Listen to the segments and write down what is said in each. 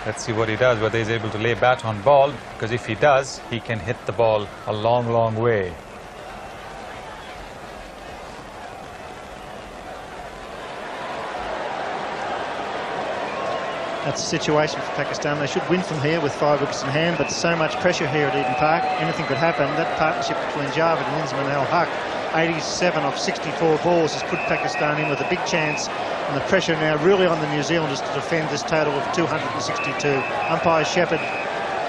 Let's see what he does, whether he's able to lay bat on ball, because if he does, he can hit the ball a long, long way. That's the situation for Pakistan. They should win from here with 5 wickets in hand, but so much pressure here at Eden Park. Anything could happen. That partnership between Javed and Inzamam al-Haq, 87 of 64 balls, has put Pakistan in with a big chance, and the pressure now really on the New Zealanders to defend this total of 262. Umpire Shepherd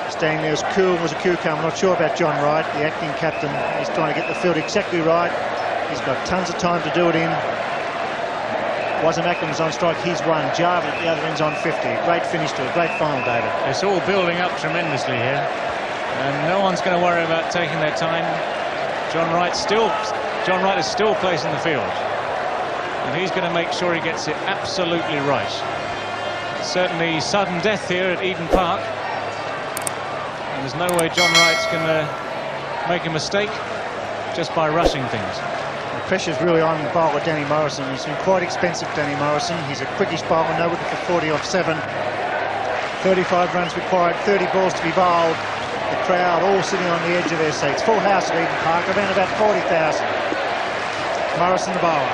staying there as cool as a cucumber. I'm not sure about John Wright, the acting captain. He's trying to get the field exactly right. He's got tons of time to do it in. Wasim Akram's on strike, he's one. Javed at the other end's on 50. Great finish to a great final, David. It's all building up tremendously here, and no one's going to worry about taking their time. John Wright is still placing the field, and he's going to make sure he gets it absolutely right. Certainly sudden death here at Eden Park, and there's no way John Wright's going to make a mistake just by rushing things. The pressure's really on bowler Danny Morrison. He's been quite expensive, Danny Morrison. He's a quickish bowler, no wicket for 40 off 7. 35 runs required, 30 balls to be bowled. The crowd all sitting on the edge of their seats. Full house at Eden Park, around about 40,000. Morrison the bowler.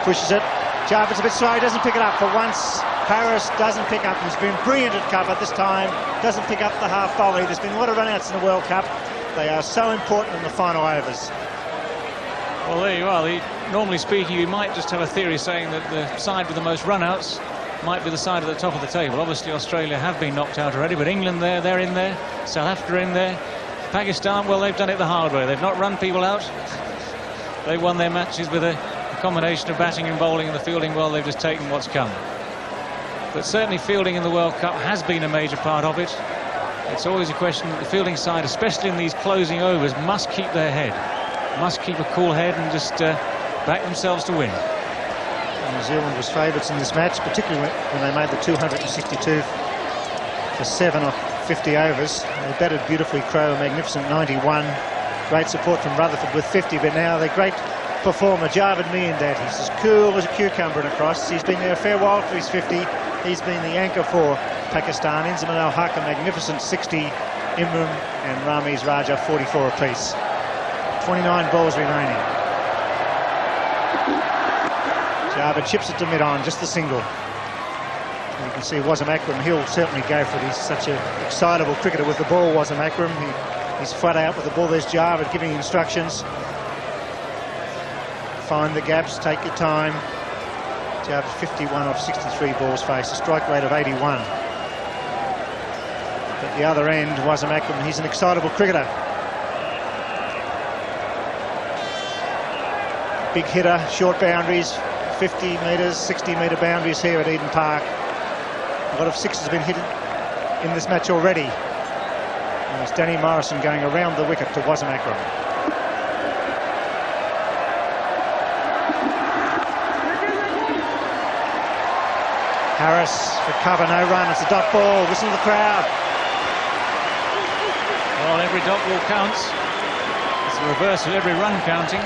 Pushes it. Javed's a bit slow, he doesn't pick it up for once. Harris doesn't pick up. He's been brilliant at cover this time. Doesn't pick up the half volley. There's been a lot of run-outs in the World Cup. They are so important in the final overs. Well, there you are. Normally speaking, you might just have a theory saying that the side with the most run-outs might be the side at the top of the table. Obviously, Australia have been knocked out already, but England they're in there. South Africa in there. Pakistan, well, they've done it the hard way. They've not run people out. They've won their matches with a combination of batting and bowling and the fielding. Well, they've just taken what's come. But certainly fielding in the World Cup has been a major part of it. It's always a question that the fielding side, especially in these closing overs, must keep their head, must keep a cool head and just back themselves to win. New Zealand was favourites in this match, particularly when they made the 262 for 7 off 50 overs. They batted beautifully. Crowe, a magnificent 91. Great support from Rutherford with 50, but now the great performer Javed Miandad, he's as cool as a cucumber and across. He's been there a fair while for his 50. He's been the anchor for Pakistan. Inzamam al-Haq, a magnificent 60. Imran and Ramiz Raja 44 apiece. 29 balls remaining. Javed chips it to mid-on, just the single. And you can see Wasim Akram, he'll certainly go for it. He's such an excitable cricketer with the ball, Wasim Akram. He's flat out with the ball. There's Javed giving instructions. Find the gaps, take your time. Javed 51 off 63 balls faced, a strike rate of 81. At the other end, Wasim Akram, he's an excitable cricketer. Big hitter, short boundaries, 50 metres, 60-metre boundaries here at Eden Park. A lot of sixes have been hit in this match already. And it's Danny Morrison going around the wicket to Wasim Akram. Harris for cover, no run. It's a dot ball. Listen to the crowd. Well, every dot ball counts. It's the reverse of every run counting.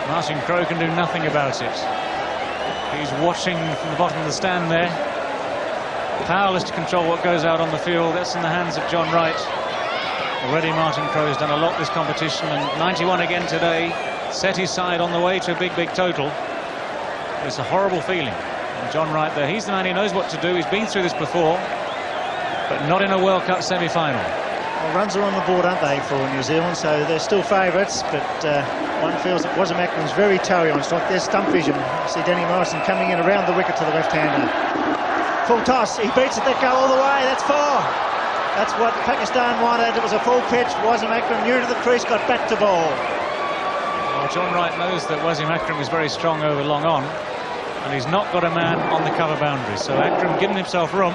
Martin Crowe can do nothing about it. He's watching from the bottom of the stand there. Powerless to control what goes out on the field. That's in the hands of John Wright. Already Martin Crowe's done a lot this competition, and 91 again today. Set his side on the way to a big, big total. It's a horrible feeling. And John Wright there, he's the man who knows what to do. He's been through this before, but not in a World Cup semi-final. Well, runs are on the board, aren't they, for New Zealand? So they're still favourites, but one feels that Wasim Akram's very toey on strike. There's stump vision. You see Danny Morrison coming in around the wicket to the left-hander. Full toss. He beats it. That go all the way. That's 4. That's what Pakistan wanted. It was a full pitch. Wasim Akram new to the crease, got back to ball. Well, John Wright knows that Wasim Akram is very strong over long on, and he's not got a man on the cover boundary. So Akram giving himself room,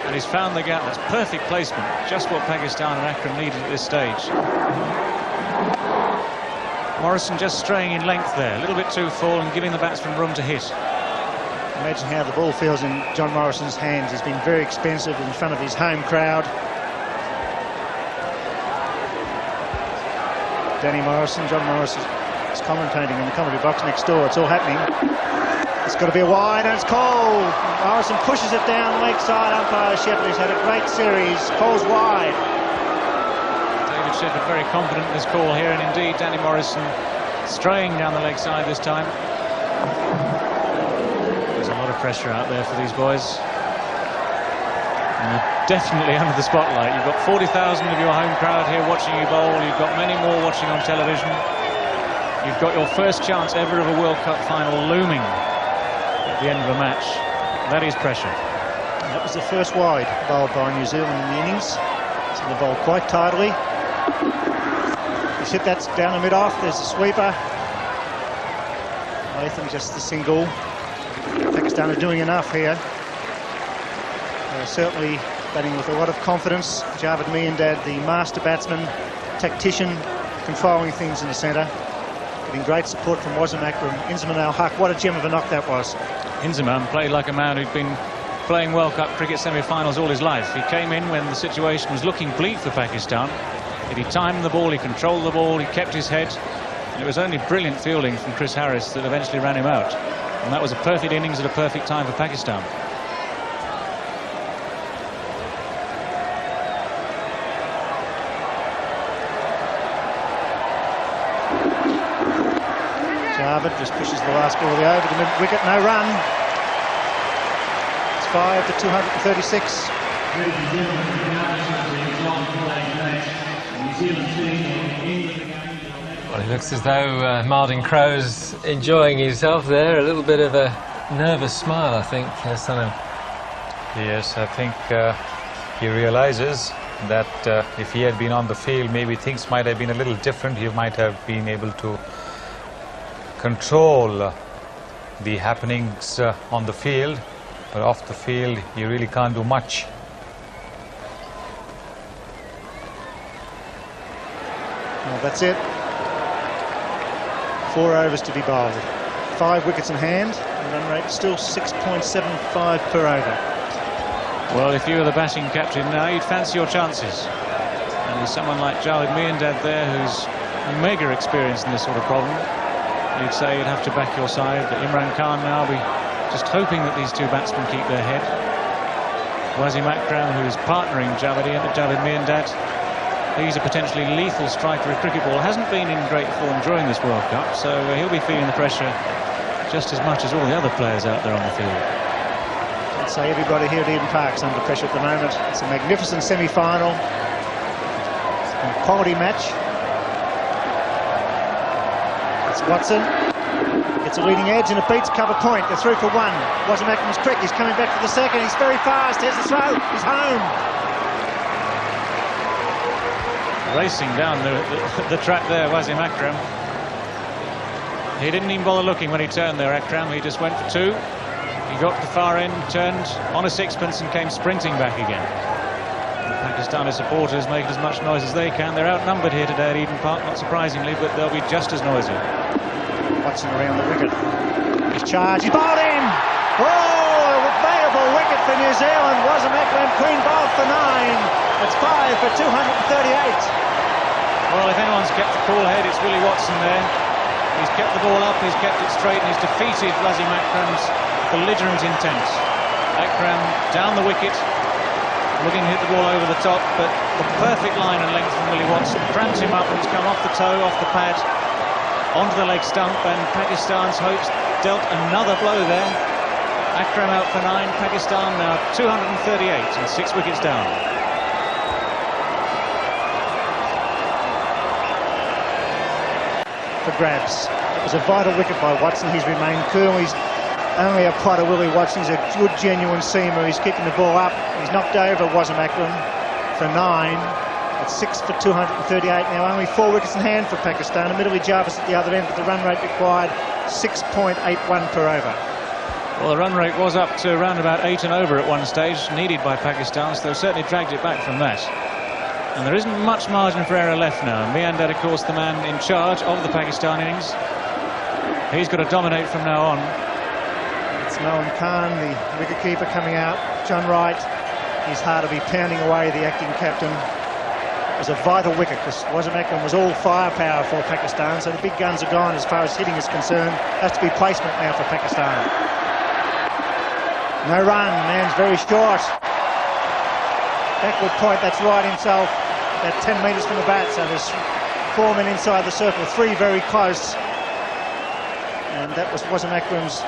and he's found the gap. That's perfect placement, just what Pakistan and Akram needed at this stage. Morrison just straying in length there, a little bit too full and giving the batsman room to hit. Imagine how the ball feels in John Morrison's hands. He's been very expensive in front of his home crowd. Danny Morrison, John Morrison He's commentating in the commentary box next door. It's all happening. It's got to be a wide, and it's Cole. Morrison pushes it down leg side. Umpire Shepherd's had a great series. Cole's wide. David Shepherd very confident in this call here, and indeed Danny Morrison straying down the leg side this time. There's a lot of pressure out there for these boys. And you're definitely under the spotlight. You've got 40,000 of your home crowd here watching you bowl. You've got many more watching on television. You've got your first chance ever of a World Cup final looming at the end of a match. That is pressure. And that was the first wide bowled by New Zealand in the innings. So they bowled quite tidily. He's hit that down the mid-off. There's the sweeper. Latham just the single. Pakistan are doing enough here. They're certainly batting with a lot of confidence. Javed Miandad, the master batsman, tactician, controlling things in the centre. Getting great support from Wasim Akram. Inzamam al-Haq, what a gem of a knock that was. Inzamam played like a man who'd been playing World Cup cricket semi-finals all his life. He came in when the situation was looking bleak for Pakistan. He timed the ball, he controlled the ball, he kept his head. And it was only brilliant fielding from Chris Harris that eventually ran him out. And that was a perfect innings at a perfect time for Pakistan. Javed just pushes the last ball over the mid-wicket, no run. It's 5 for 236. Well, it looks as though Martin Crowe's enjoying himself there. A little bit of a nervous smile, I think, Sanu. Yes, I think he realizes that if he had been on the field, maybe things might have been a little different. He might have been able to control the happenings on the field, but off the field, you really can't do much. Well, that's it. 4 overs to be bowled. 5 wickets in hand. The run rate still 6.75 per over. Well, if you were the batting captain now, you'd fancy your chances. And with someone like Javed Miandad there, who's mega experienced in this sort of problem, you'd say you'd have to back your side. But Imran Khan now be just hoping that these two batsmen keep their head. Wasim Akram, who's partnering Javed Miandad. He's a potentially lethal striker of cricket ball. Hasn't been in great form during this World Cup, so he'll be feeling the pressure just as much as all the other players out there on the field. I'd say everybody here at Eden Park's under pressure at the moment. It's a magnificent semi-final. It's a quality match. It's Watson. Gets a leading edge and it beats cover point. They're through for 1. Wasim Akram's prick. He's coming back for the second. He's very fast. Here's the throw. He's home. Racing down the track there, Wasim Akram. He didn't even bother looking when he turned there, Akram. He just went for 2. He got to the far end, turned on a sixpence and came sprinting back again. The Pakistani supporters make as much noise as they can. They're outnumbered here today at Eden Park, not surprisingly, but they'll be just as noisy. Watson around the wicket. He's charged. He's bowled in. Oh, a valuable wicket for New Zealand. Wasim Akram clean bowled for 9. It's 5 for 238. Well, if anyone's kept the cool head, it's Willie Watson there. He's kept the ball up, he's kept it straight, and he's defeated Wasim Akram's belligerent intent. Akram down the wicket, looking to hit the ball over the top, but the perfect line and length from Willie Watson cramps him up and he's come off the toe, off the pad, onto the leg stump, and Pakistan's hopes dealt another blow there. Akram out for 9, Pakistan now 238 and 6 wickets down. For grabs. It was a vital wicket by Watson. He's remained cool. He's only a Potter Willie Watson. He's a good, genuine seamer. He's kicking the ball up. He's knocked over Wasim Akram for 9. It's 6 for 238. Now only 4 wickets in hand for Pakistan. Admittedly, Jarvis at the other end, but the run rate required 6.81 per over. Well, the run rate was up to around about 8 and over at one stage, needed by Pakistan, so they've certainly dragged it back from that. And there isn't much margin for error left now. Miandad, of course, the man in charge of the Pakistan innings. He's got to dominate from now on. It's Noam Khan, the wicketkeeper, coming out. John Wright, he's hard to be pounding away, the acting captain. was a vital wicket because Wasim Akram was all firepower for Pakistan, so the big guns are gone as far as hitting is concerned. Has to be placement now for Pakistan. No run, man's very short. Backward point, that's right himself, about 10 metres from the bat, so there's 4 men inside the circle, 3 very close. And that was Wasim Akram's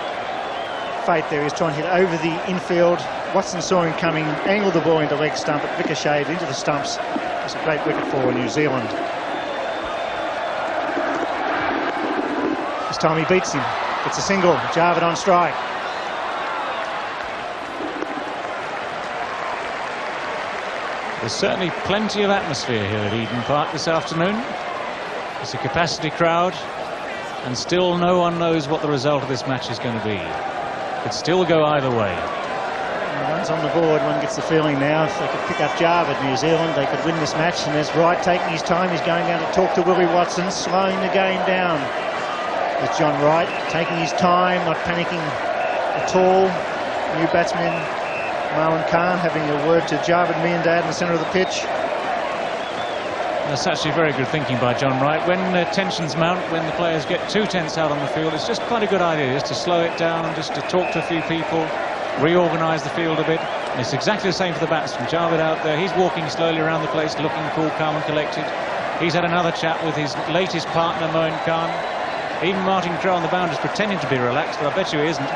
fate there. He was trying to hit over the infield. Watson saw him coming, angled the ball into leg stump, it ricocheted into the stumps. It's a great wicket for New Zealand. This time he beats him, gets a single, Javed on strike. There's certainly plenty of atmosphere here at Eden Park this afternoon. It's a capacity crowd, and still no one knows what the result of this match is going to be. Could still go either way. Runs on the board, one gets the feeling now if they could pick up Javed, New Zealand, they could win this match. And there's Wright taking his time, he's going down to talk to Willie Watson, slowing the game down. There's John Wright taking his time, not panicking at all. New batsman Marwan Khan having a word to Javed Miandad in the centre of the pitch. That's actually very good thinking by John Wright. When tensions mount, when the players get too tense out on the field, it's just quite a good idea just to slow it down, just to talk to a few people, reorganise the field a bit. And it's exactly the same for the batsman. Javed out there, he's walking slowly around the place, looking cool, calm and collected. He's had another chat with his latest partner, Moin Khan. Even Martin Crowe on the boundaries pretending to be relaxed, but I bet you he isn't.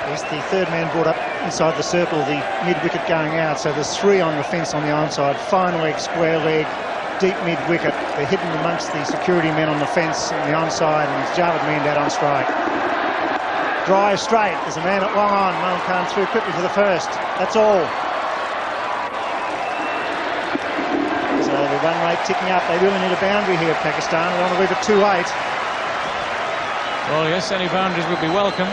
He's the third man brought up inside the circle, the mid-wicket going out, so there's 3 on the fence on the onside. Fine leg, square leg, deep mid-wicket. They're hidden amongst the security men on the fence on the onside, and it's Javed Miandad on strike. Drive straight, there's a man at long on. Moin Khan through quickly for the first. That's all. So the run rate ticking up. They really need a boundary here, Pakistan. They want to leave it 2-8. Well, yes, any boundaries would be welcome.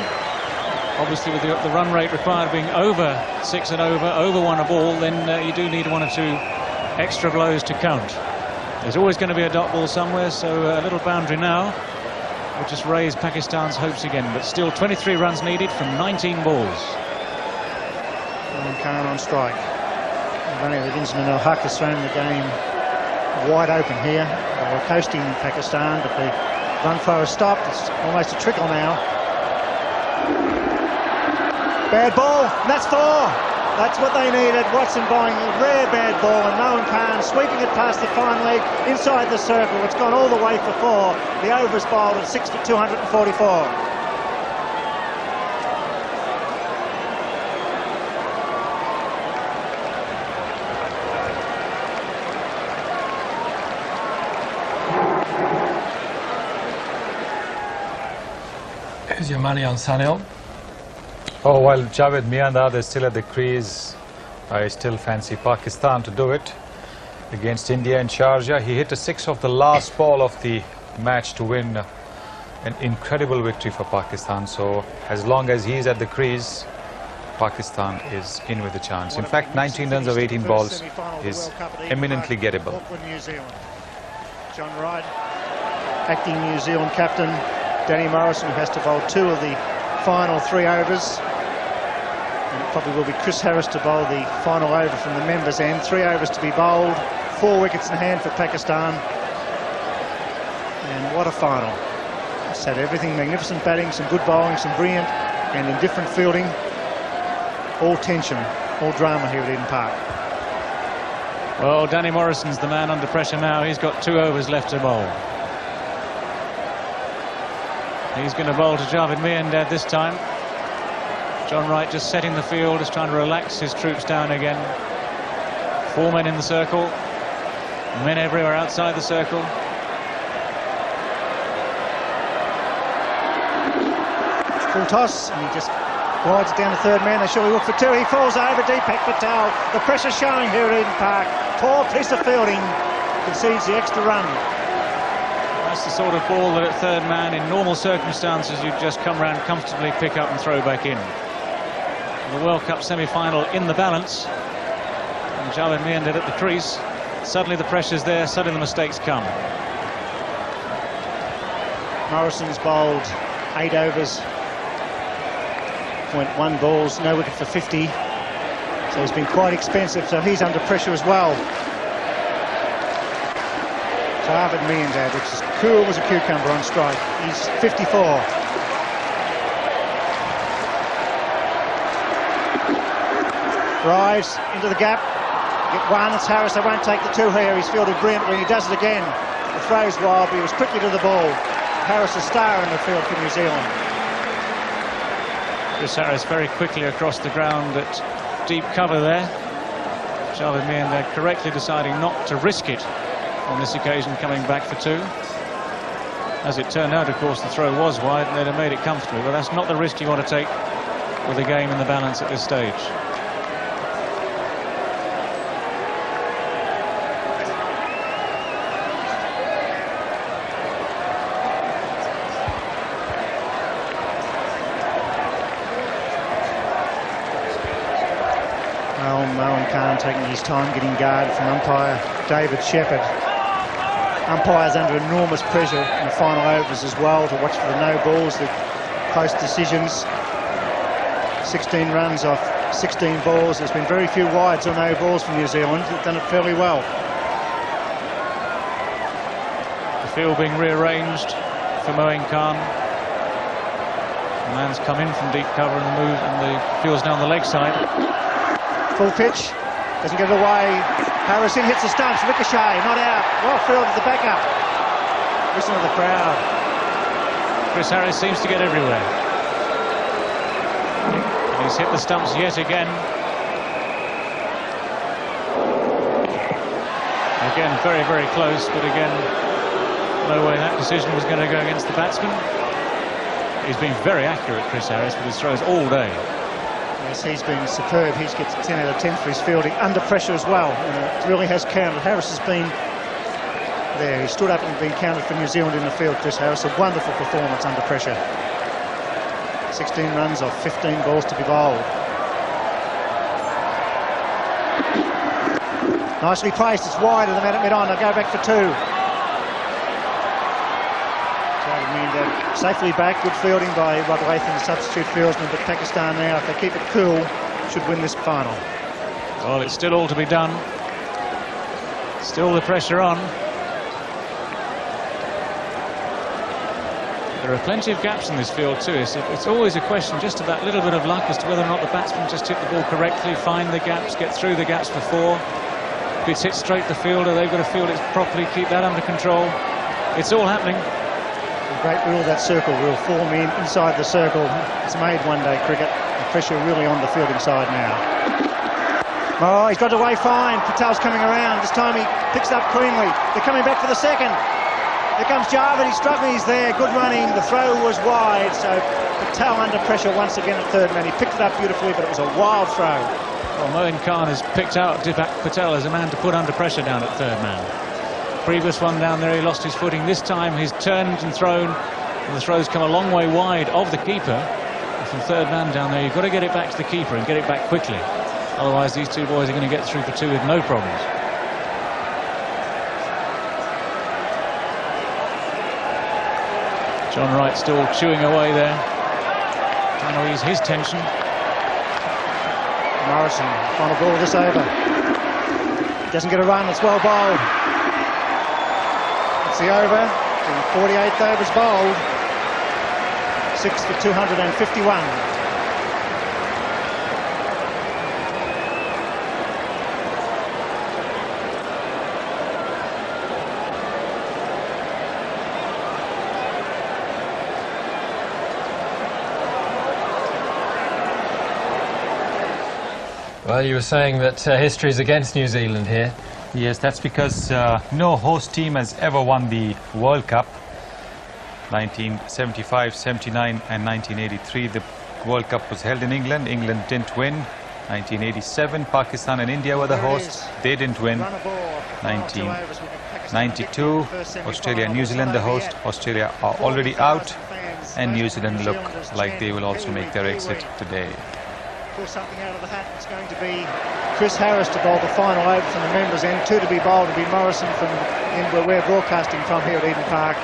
Obviously, with the run rate required being over 6 and over 1 a ball, then you do need 1 or 2 extra blows to count. There's always going to be a dot ball somewhere, so a little boundary now will just raise Pakistan's hopes again. But still 23 runs needed from 19 balls. Moin Khan on strike. Running with Inzamam al-Haq has thrown the game wide open here. They were coasting Pakistan, but the run flow has stopped. It's almost a trickle now. Bad ball, and that's 4. That's what they needed. Watson bowling a rare bad ball, and Moin Khan sweeping it past the fine leg inside the circle. It's gone all the way for 4. The over is bowled at 6 for 244. Here's your money on Sunil. Oh, while Javed Miandad is still at the crease, I still fancy Pakistan to do it against India in Sharjah. He hit a 6 off the last ball of the match to win an incredible victory for Pakistan. So as long as he's at the crease, Pakistan is in with a chance. In fact, 19 runs of 18 balls is eminently gettable. John Wright, acting New Zealand captain. Danny Morrison, who has to bowl 2 of the final 3 overs. And it probably will be Chris Harris to bowl the final over from the members' end. 3 overs to be bowled, 4 wickets in hand for Pakistan. And what a final. It's had everything, magnificent batting, some good bowling, some brilliant and indifferent fielding. All tension, all drama here at Eden Park. Well, Danny Morrison's the man under pressure now. He's got 2 overs left to bowl. He's going to bowl to Javed Miandad this time. John Wright just setting the field, just trying to relax his troops down again. 4 men in the circle, men everywhere outside the circle. Full toss, and he just glides it down to third man. They surely look for 2. He falls over, Deepak Patel. The pressure showing here at Eden Park. Poor piece of fielding, concedes the extra run. That's the sort of ball that at third man, in normal circumstances, you'd just come round comfortably, pick up and throw back in. The World Cup semi-final in the balance, and Javed Miandad at the crease. Suddenly the pressure's there, suddenly the mistakes come. Morrison's bowled 8 overs, 0.1 balls, no wicket for 50. So he's been quite expensive, so he's under pressure as well. David Miandad, which is cool as a cucumber on strike. He's 54. Drives into the gap. Get one, it's Harris. They won't take the two here. He's fielded brilliantly. He does it again. The throw's wild, but he was quickly to the ball. Harris, a star in the field for New Zealand. Chris Harris very quickly across the ground at deep cover there. Javed Miandad correctly deciding not to risk it on this occasion, coming back for two. As it turned out, of course, the throw was wide and they'd have made it comfortably, but that's not the risk you want to take with the game in the balance at this stage. Moen Khan taking his time getting guard from umpire David Shepherd. Umpires under enormous pressure in the final overs as well to watch for the no balls, the close decisions. 16 runs off 16 balls. There's been very few wides or no balls from New Zealand. They've done it fairly well. The field being rearranged for Moen Khan. The man's come in from deep cover and the move, and the field's down the leg side. Full pitch, doesn't get it away. Harrison hits the stumps, ricochet, not out. Well fielded the backup. Listen to the crowd. Chris Harris seems to get everywhere. And he's hit the stumps yet again. Again, very, very close, but again, no way that decision was going to go against the batsman. He's been very accurate, Chris Harris, with his throws all day. Yes, he's been superb. He's gets 10 out of 10 for his fielding under pressure as well. It really has counted. Harris has been there. He stood up and been counted for New Zealand in the field, Chris Harris. A wonderful performance under pressure. 16 runs off 15 balls to be bowled. Nicely placed. It's wide of the man at mid-on. They'll go back for two. Safely back, good fielding by Rod Latham, the substitute fieldsman, but Pakistan now, if they keep it cool, should win this final. Well, it's still all to be done. Still the pressure on. There are plenty of gaps in this field too. It's always a question just of that little bit of luck as to whether or not the batsman just hit the ball correctly, find the gaps, get through the gaps before. If it's hit straight the fielder, they've got to field it properly, keep that under control. It's all happening. Great rule, that circle rule, form in inside the circle. It's made one-day cricket. The pressure really on the fielding side now. Oh, he's got away fine. Patel's coming around. This time he picks up cleanly. They're coming back for the second. Here comes Javed. He's struggling. He's there. Good running. The throw was wide. So Patel under pressure once again at third man. He picked it up beautifully, but it was a wild throw. Well, Moen Khan has picked out Deepak Patel as a man to put under pressure down at third man. Previous one down there, he lost his footing. This time he's turned and thrown, and the throw's come a long way wide of the keeper. And from third man down there, you've got to get it back to the keeper and get it back quickly. Otherwise, these two boys are going to get through for two with no problems. John Wright still chewing away there, trying to ease his tension. Morrison, final ball of this over. Doesn't get a run, it's well bowled. It's the over, the 48th over's bowled. 6 for 251. Well, you were saying that history is against New Zealand here. Yes, that's because no host team has ever won the World Cup. 1975, 79 and 1983, the World Cup was held in England. England didn't win. 1987, Pakistan and India were the hosts. They didn't win. 1992, Australia and New Zealand the host. Australia are already out, and New Zealand look like they will also make their exit today. Pull something out of the hat. It's going to be Chris Harris to bowl the final over from the members' end. Two to be bowled will be Morrison from where we're broadcasting from here at Eden Park.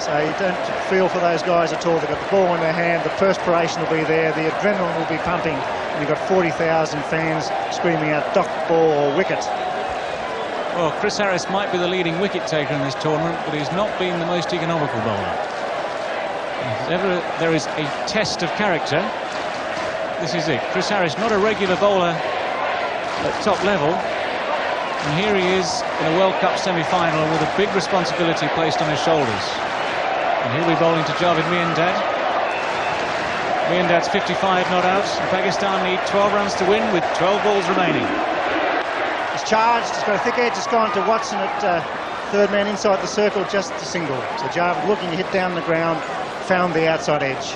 So you don't feel for those guys at all. They've got the ball in their hand, the perspiration will be there, the adrenaline will be pumping, and you've got 40,000 fans screaming out dock, ball or wicket. Well, Chris Harris might be the leading wicket taker in this tournament, but he's not been the most economical bowler. If ever there is a test of character, this is it. Chris Harris, not a regular bowler at top level, and here he is in a World Cup semi-final with a big responsibility placed on his shoulders. And he'll be bowling to Javed Miandad. Miandad's 55 not out, and Pakistan need 12 runs to win with 12 balls remaining. He's charged, he's got a thick edge, it's gone to Watson at third man inside the circle, just a single. So Javed looking to hit down the ground, found the outside edge.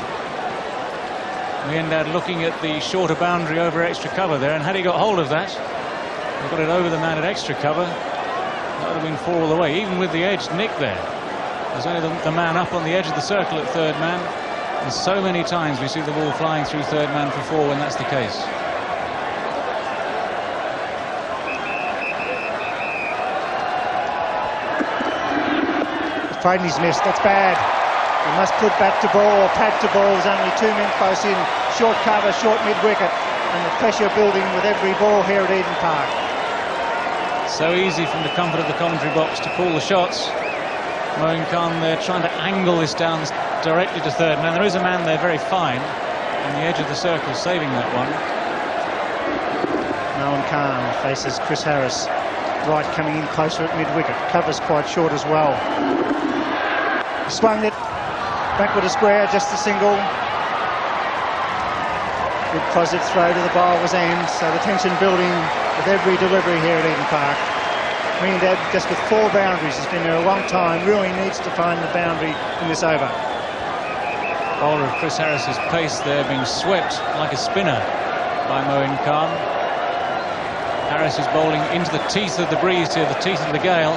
Miandad looking at the shorter boundary over extra cover there, and had he got hold of that, he got it over the man at extra cover, that would have been 4 all the way, even with the edge nick there. There's only the man up on the edge of the circle at third man, and so many times we see the ball flying through third man for 4 when that's the case. Afraid he's missed, that's bad. He must put bat to ball or pad to ball. There's only 2 men close in. Short cover, short mid-wicket, and the pressure building with every ball here at Eden Park. So easy from the comfort of the commentary box to call the shots. Moeen Khan there trying to angle this down directly to third man. There is a man there very fine on the edge of the circle saving that one. Moeen Khan faces Chris Harris. Right coming in closer at mid-wicket. Cover's quite short as well. He swung it backward to square, just a single. Good positive throw to the bowler's end, so the tension building with every delivery here at Eden Park. Miandad just with 4 boundaries, has been there a long time, really needs to find the boundary in this over. Bowler of Chris Harris's pace there being swept like a spinner by Moeen Khan. Harris is bowling into the teeth of the breeze here, the teeth of the gale.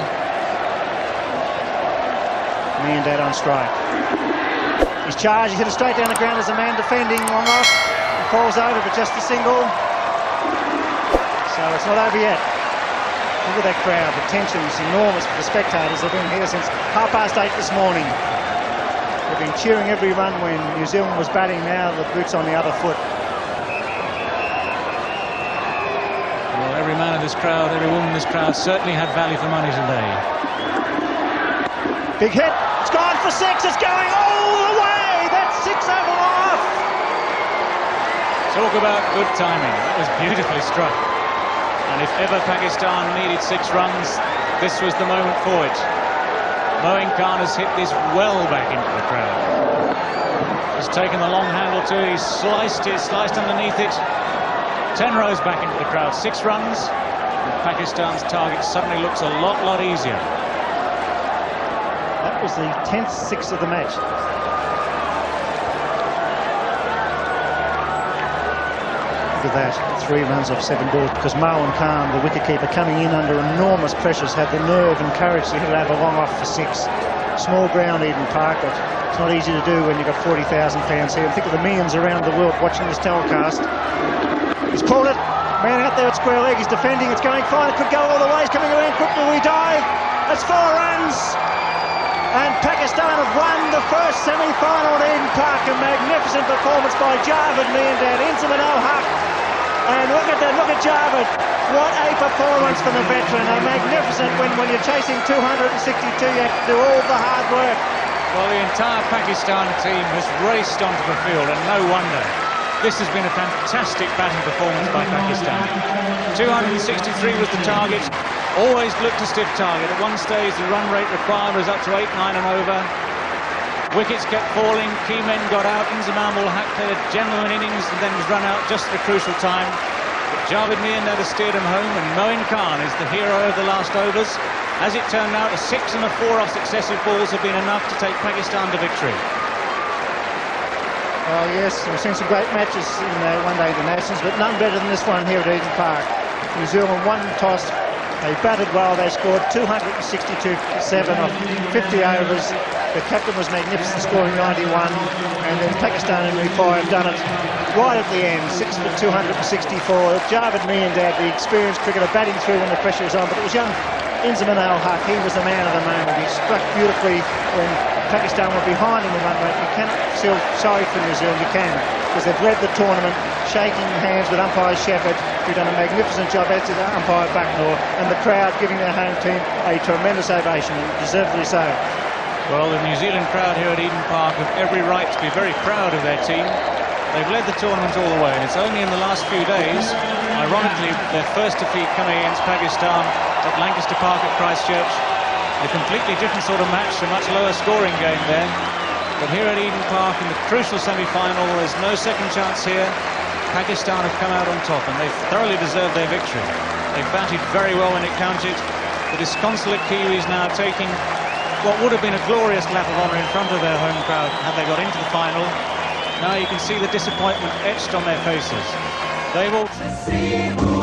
Miandad on strike. He's charged, he's hit it straight down the ground as a man defending, long off. He falls over, but just a single. So it's not over yet. Look at that crowd, the tension's enormous for the spectators. They've been here since 8:30 this morning. They've been cheering every run when New Zealand was batting, now the boot's on the other foot. Well, every man of this crowd, every woman in this crowd certainly had value for money today. Big hit, it's gone for 6, it's going all the way, that's 6 over off. Talk about good timing, that was beautifully struck. And if ever Pakistan needed 6 runs, this was the moment for it. Moeen Khan has hit this well back into the crowd. He's taken the long handle to it, he's sliced it, sliced underneath it. 10 rows back into the crowd, 6 runs. And Pakistan's target suddenly looks a lot easier. That was the 10th 6 of the match. Look at that, 3 runs off 7 balls, because Moeen Khan, the wicketkeeper, coming in under enormous pressures, had the nerve and courage to hit it over long off for 6. Small ground, Eden Park, but it's not easy to do when you've got 40,000 fans here. And think of the millions around the world watching this telecast. He's pulled it, man out there at square leg, he's defending, it's going fine, it could go all the way, he's coming around quickly, we dive. That's 4 runs. And Pakistan have won the first semi-final at Eden Park. A magnificent performance by Javed Miandad, Inzamam al-Haq. And look at that, look at Javed. What a performance for the veteran. A magnificent win. When you're chasing 262, you have to do all the hard work. Well, the entire Pakistan team has raced onto the field, and no wonder. This has been a fantastic batting performance by Pakistan. 263 was the target. Always looked a stiff target. At one stage, the run rate required was up to 8, 9 and over. Wickets kept falling. Key men got out. Inzamam al-Haq played a genuine innings and then was run out just at a crucial time. But Javed Miandad has steered him home, and Moeen Khan is the hero of the last overs. As it turned out, a 6 and a 4 off successive balls have been enough to take Pakistan to victory. Oh yes, we've seen some great matches in one-day internationals, but none better than this one here at Eden Park. New Zealand won the toss, they batted well, they scored 262 for 7 off 50 overs. The captain was magnificent, scoring 91, and then Pakistan in reply have done it right at the end, 6 for 264. Javed Miandad, the experienced cricketer, batting through when the pressure was on, but it was young Inzamam al-Haq, he was the man of the moment. He struck beautifully when Pakistan were behind him in one rate. You cannot feel sorry for New Zealand, you can, because they've led the tournament, shaking hands with umpire Shepherd, who's done a magnificent job, as did umpire Bucknor, and the crowd giving their home team a tremendous ovation, and deservedly so. Well, the New Zealand crowd here at Eden Park have every right to be very proud of their team. They've led the tournament all the way, and it's only in the last few days, ironically, their first defeat coming against Pakistan at Lancaster Park at Christchurch. A completely different sort of match, a much lower scoring game there. But here at Eden Park in the crucial semi-final, there's no second chance here. Pakistan have come out on top, and they've thoroughly deserved their victory. They've batted very well when it counted. The disconsolate Kiwis now taking what would have been a glorious lap of honour in front of their home crowd had they got into the final. Now you can see the disappointment etched on their faces. They will...